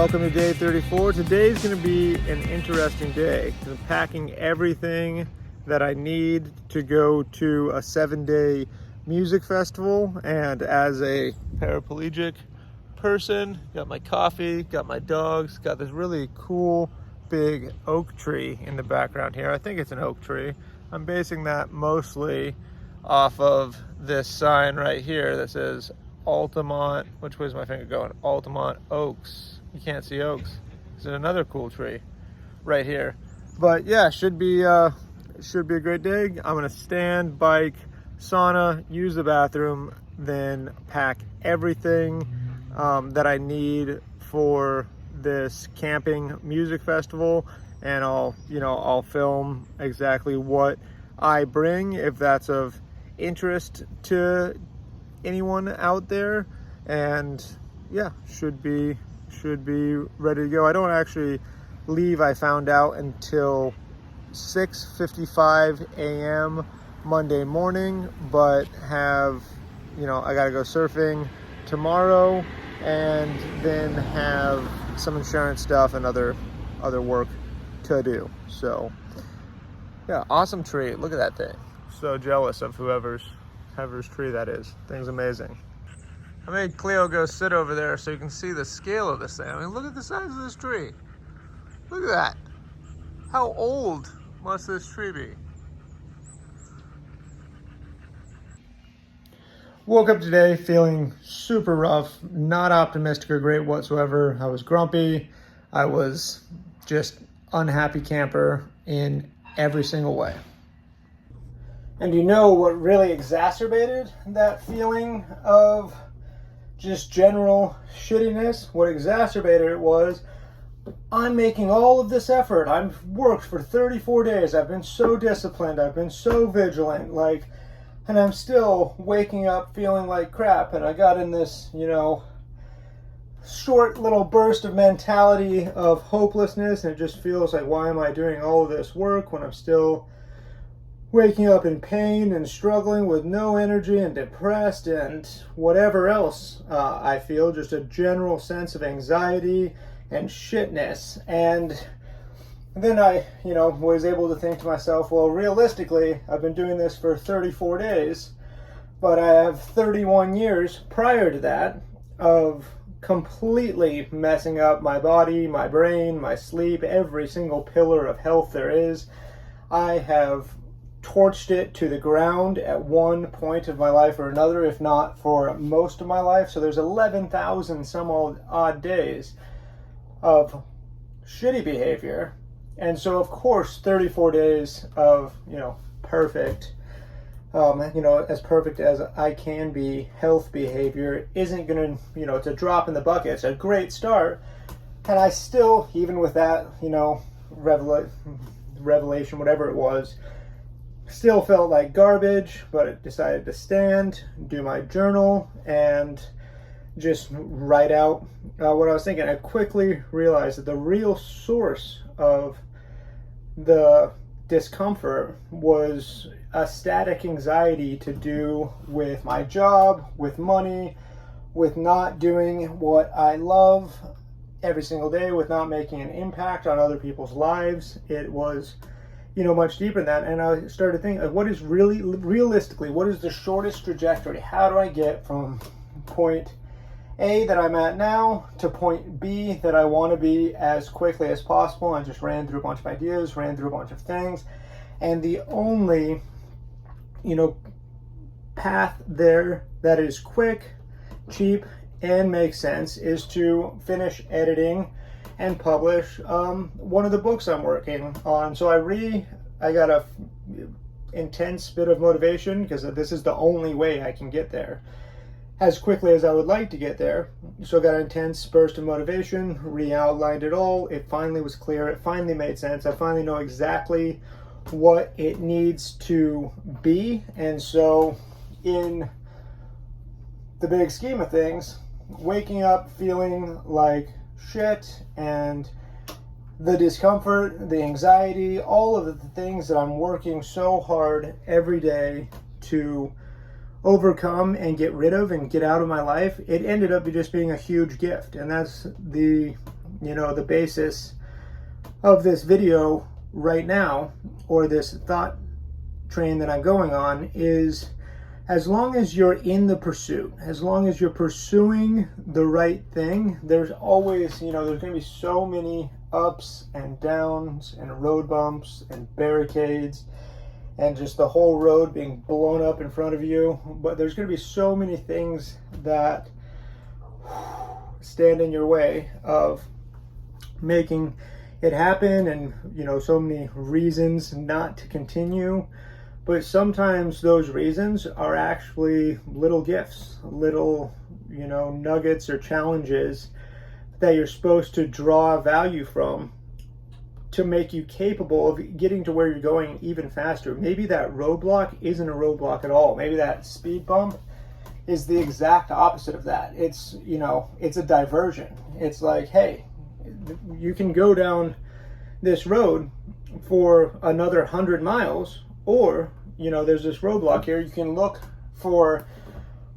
Welcome to day 34. Today's going to be an interesting day. I'm packing everything that I need to go to a 7-day music festival, and as a paraplegic person, got my coffee, got my dogs, got this really cool big oak tree in the background here. I think it's an oak tree. I'm basing that mostly off of this sign right here that says Altamont, which way's my finger going? Altamont Oaks. You can't see oaks. There's another cool tree right here. But yeah, should be a great day. I'm gonna stand, bike, sauna, use the bathroom, then pack everything that I need for this camping music festival, and I'll film exactly what I bring if that's of interest to anyone out there. And yeah, should be ready to go. I don't actually leave, I found out, until 6:55 a.m. Monday morning, but I gotta go surfing tomorrow and then have some insurance stuff and other work to do. So yeah, awesome tree. Look at that thing. So jealous of whoever's tree that is. Thing's amazing. I made Cleo go sit over there so you can see the scale of this thing. I mean, look at the size of this tree. Look at that. How old must this tree be? Woke up today feeling super rough, not optimistic or great whatsoever. I was grumpy. I was just unhappy camper in every single way. And you know what really exacerbated that feeling of just general shittiness? What exacerbated it was, I'm making all of this effort. I've worked for 34 days. I've been so disciplined. I've been so vigilant. And I'm still waking up feeling like crap. And I got in this, short little burst of mentality of hopelessness. And it just feels like, why am I doing all of this work when I'm still waking up in pain and struggling with no energy and depressed and whatever else I feel, just a general sense of anxiety and shitness. And then I, was able to think to myself, well, realistically, I've been doing this for 34 days, but I have 31 years prior to that of completely messing up my body, my brain, my sleep, every single pillar of health there is. I have torched it to the ground at one point of my life or another, if not for most of my life. So there's 11,000 some odd days of shitty behavior. And so of course 34 days of, perfect, as perfect as I can be, health behavior isn't gonna, it's a drop in the bucket. It's a great start. And I still, even with that, revelation, whatever it was, still felt like garbage, but I decided to stand, do my journal, and just write out what I was thinking. I quickly realized that the real source of the discomfort was a static anxiety to do with my job, with money, with not doing what I love every single day, with not making an impact on other people's lives. It was much deeper than that. And I started thinking, what is really, realistically, what is the shortest trajectory? How do I get from point A that I'm at now to point B that I want to be as quickly as possible? I just ran through a bunch of ideas, ran through a bunch of things. And the only, path there that is quick, cheap, and makes sense is to finish editing and publish one of the books I'm working on. So I got a intense bit of motivation because this is the only way I can get there as quickly as I would like to get there. So I got an intense burst of motivation, re-outlined it all. It finally was clear. It finally made sense. I finally know exactly what it needs to be. And so in the big scheme of things, waking up feeling like shit and the discomfort, the anxiety, all of the things that I'm working so hard every day to overcome and get rid of and get out of my life, it ended up just being a huge gift. And that's the the basis of this video right now, or this thought train that I'm going on, is as long as you're in the pursuit, as long as you're pursuing the right thing, there's always, there's going to be so many ups and downs and road bumps and barricades and just the whole road being blown up in front of you. But there's going to be so many things that stand in your way of making it happen, and so many reasons not to continue. But sometimes those reasons are actually little gifts, little, nuggets or challenges that you're supposed to draw value from to make you capable of getting to where you're going even faster. Maybe that roadblock isn't a roadblock at all. Maybe that speed bump is the exact opposite of that. It's, it's a diversion. It's like, hey, you can go down this road for another 100 miles, or there's this roadblock here. You can look for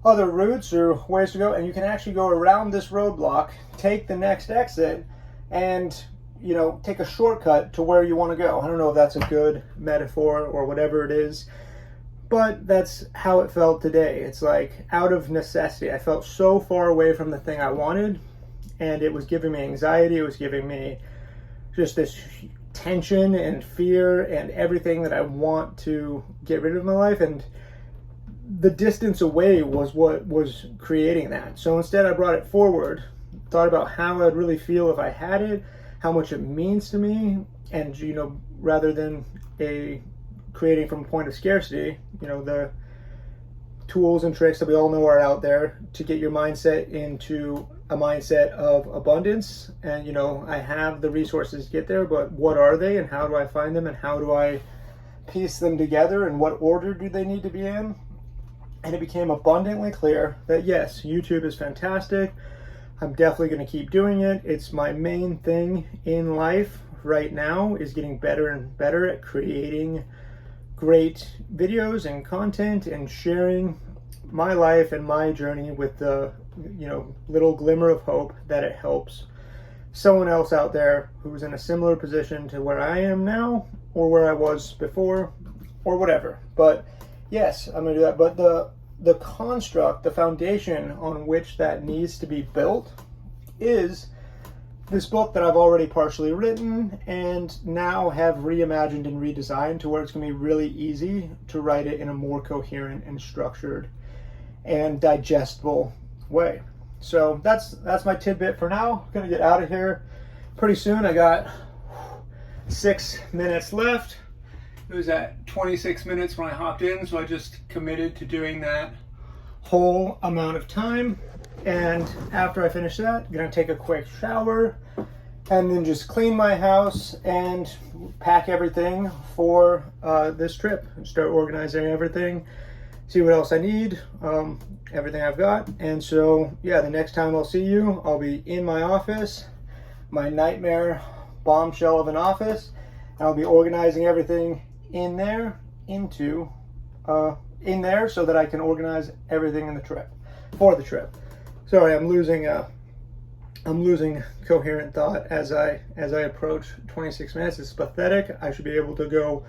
other routes or ways to go, and you can actually go around this roadblock, take the next exit, and take a shortcut to where you want to go. I don't know if that's a good metaphor or whatever it is, but that's how it felt today. It's like out of necessity. I felt so far away from the thing I wanted, and it was giving me anxiety. It was giving me just this tension and fear and everything that I want to get rid of in my life. And the distance away was what was creating that. So instead I brought it forward, thought about how I'd really feel if I had it, how much it means to me, and rather than creating from a point of scarcity, the tools and tricks that we all know are out there to get your mindset into a mindset of abundance. And I have the resources to get there, but what are they, and how do I find them, and how do I piece them together, and what order do they need to be in? And it became abundantly clear that yes, YouTube is fantastic. I'm definitely going to keep doing it. It's my main thing in life right now, is getting better and better at creating great videos and content and sharing my life and my journey with the little glimmer of hope that it helps someone else out there who's in a similar position to where I am now, or where I was before, or whatever. But yes, I'm gonna do that. But the construct, the foundation on which that needs to be built is this book that I've already partially written and now have reimagined and redesigned to where it's going to be really easy to write it in a more coherent and structured and digestible way. So that's my tidbit for now. I'm going to get out of here pretty soon. I got 6 minutes left. It was at 26 minutes when I hopped in, so I just committed to doing that whole amount of time. And after I finish that, I'm gonna take a quick shower and then just clean my house and pack everything for this trip and start organizing everything, see what else I need, everything I've got. And so yeah, the next time I'll see you, I'll be in my office, my nightmare bombshell of an office, and I'll be organizing everything in there so that I can organize everything in the trip for the trip. Sorry, I'm losing coherent thought as I approach 26 minutes. It's pathetic. I should be able to go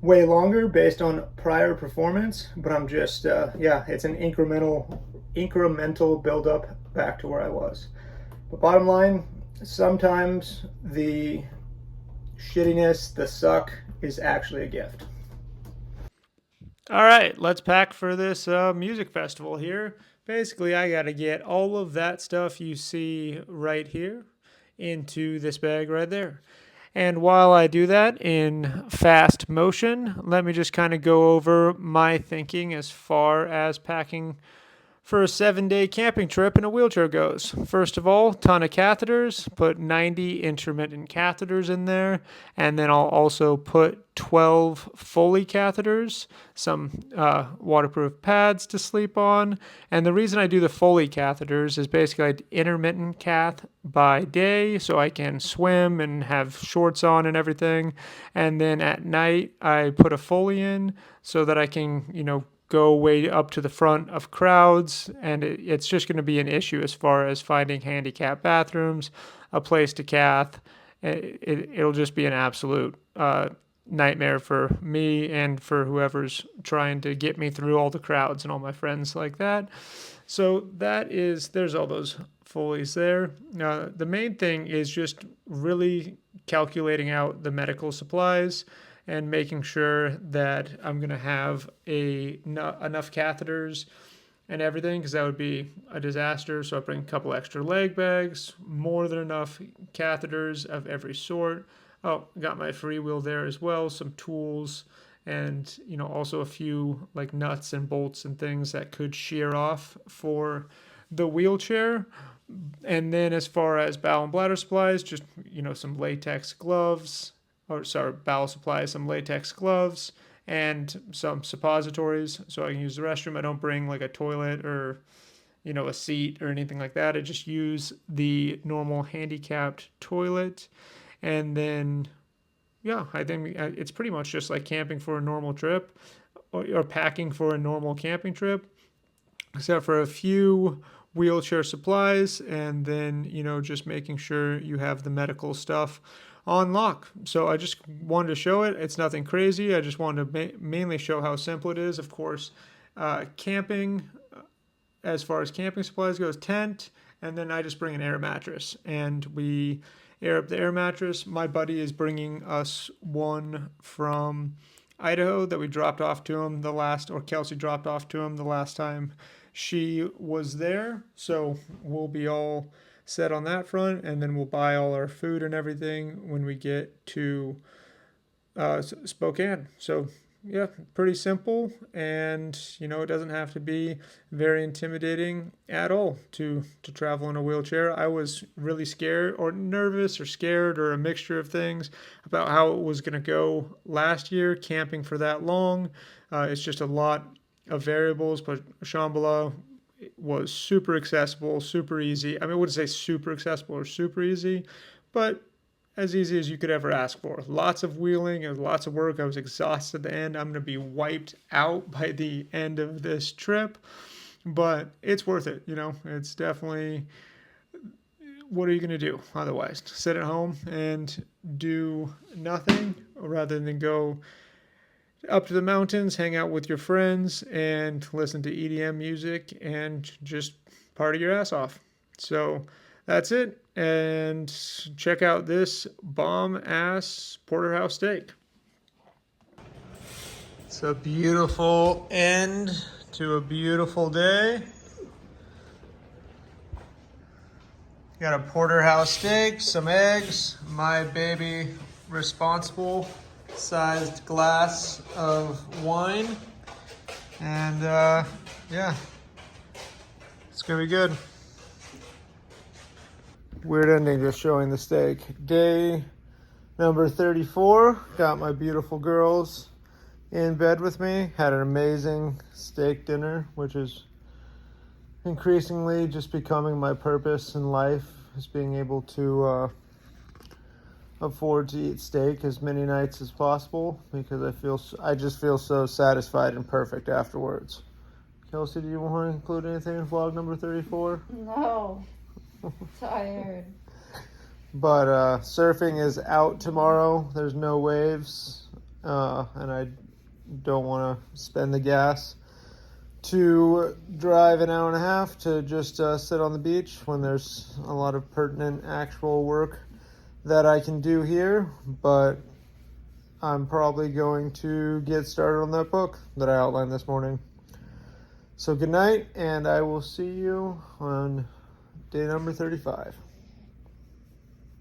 way longer based on prior performance, but I'm just it's an incremental build up back to where I was. But bottom line, sometimes the shittiness, the suck, is actually a gift. All right, let's pack for this music festival here. Basically, I got to get all of that stuff you see right here into this bag right there. And while I do that in fast motion, let me just kind of go over my thinking as far as packing for a 7-day camping trip in a wheelchair goes. First of all, ton of catheters, put 90 intermittent catheters in there, and then I'll also put 12 Foley catheters, some waterproof pads to sleep on. And the reason I do the Foley catheters is basically I intermittent cath by day so I can swim and have shorts on and everything. And then at night I put a Foley in so that I can, go way up to the front of crowds, and it's just going to be an issue as far as finding handicap bathrooms, a place to cath. It'll just be an absolute nightmare for me and for whoever's trying to get me through all the crowds and all my friends like that. So there's all those Foleys there. The main thing is just really calculating out the medical supplies and making sure that I'm going to have enough catheters and everything, because that would be a disaster. So I bring a couple extra leg bags, more than enough catheters of every sort. Oh, got my freewheel there as well, some tools, and also a few like nuts and bolts and things that could shear off for the wheelchair. And then as far as bowel and bladder supplies, just some latex gloves, bowel supplies, some latex gloves, and some suppositories so I can use the restroom. I don't bring like a toilet or a seat or anything like that. I just use the normal handicapped toilet. And then I think it's pretty much just like camping for a normal trip, or packing for a normal camping trip, except for a few wheelchair supplies, and then just making sure you have the medical stuff on lock. So I just wanted to show it. It's nothing crazy. I just wanted to mainly show how simple it is. Of course, camping, as far as camping supplies goes, tent, and then I just bring an air mattress, and we air up the air mattress. My buddy is bringing us one from Idaho that we dropped off to him Kelsey dropped off to him the last time she was there. So we'll be all set on that front, and then we'll buy all our food and everything when we get to Spokane. So yeah, pretty simple, and it doesn't have to be very intimidating at all to travel in a wheelchair. I was really scared or nervous or scared or a mixture of things about how it was going to go last year camping for that long. It's just a lot of variables, but Shambhala was super accessible, super easy. I mean, I wouldn't say super accessible or super easy, but as easy as you could ever ask for. Lots of wheeling and lots of work. I was exhausted at the end. I'm going to be wiped out by the end of this trip, but it's worth it. It's definitely, what are you going to do otherwise? Sit at home and do nothing rather than go up to the mountains, hang out with your friends, and listen to EDM music and just party your ass off. So that's it. And check out this bomb-ass porterhouse steak. It's a beautiful end to a beautiful day. Got a porterhouse steak, some eggs, my baby responsible sized glass of wine, and it's gonna be good. Weird ending, just showing the steak. Day number 34. Got my beautiful girls in bed with me. Had an amazing steak dinner, which is increasingly just becoming my purpose in life, is being able to afford to eat steak as many nights as possible, because I just feel so satisfied and perfect afterwards. Kelsey, do you want to include anything in vlog number 34? No. Tired. But surfing is out tomorrow. There's no waves, and I don't want to spend the gas to drive an hour and a half to just sit on the beach when there's a lot of pertinent actual work that I can do here. But I'm probably going to get started on that book that I outlined this morning. So good night, and I will see you on day number 35.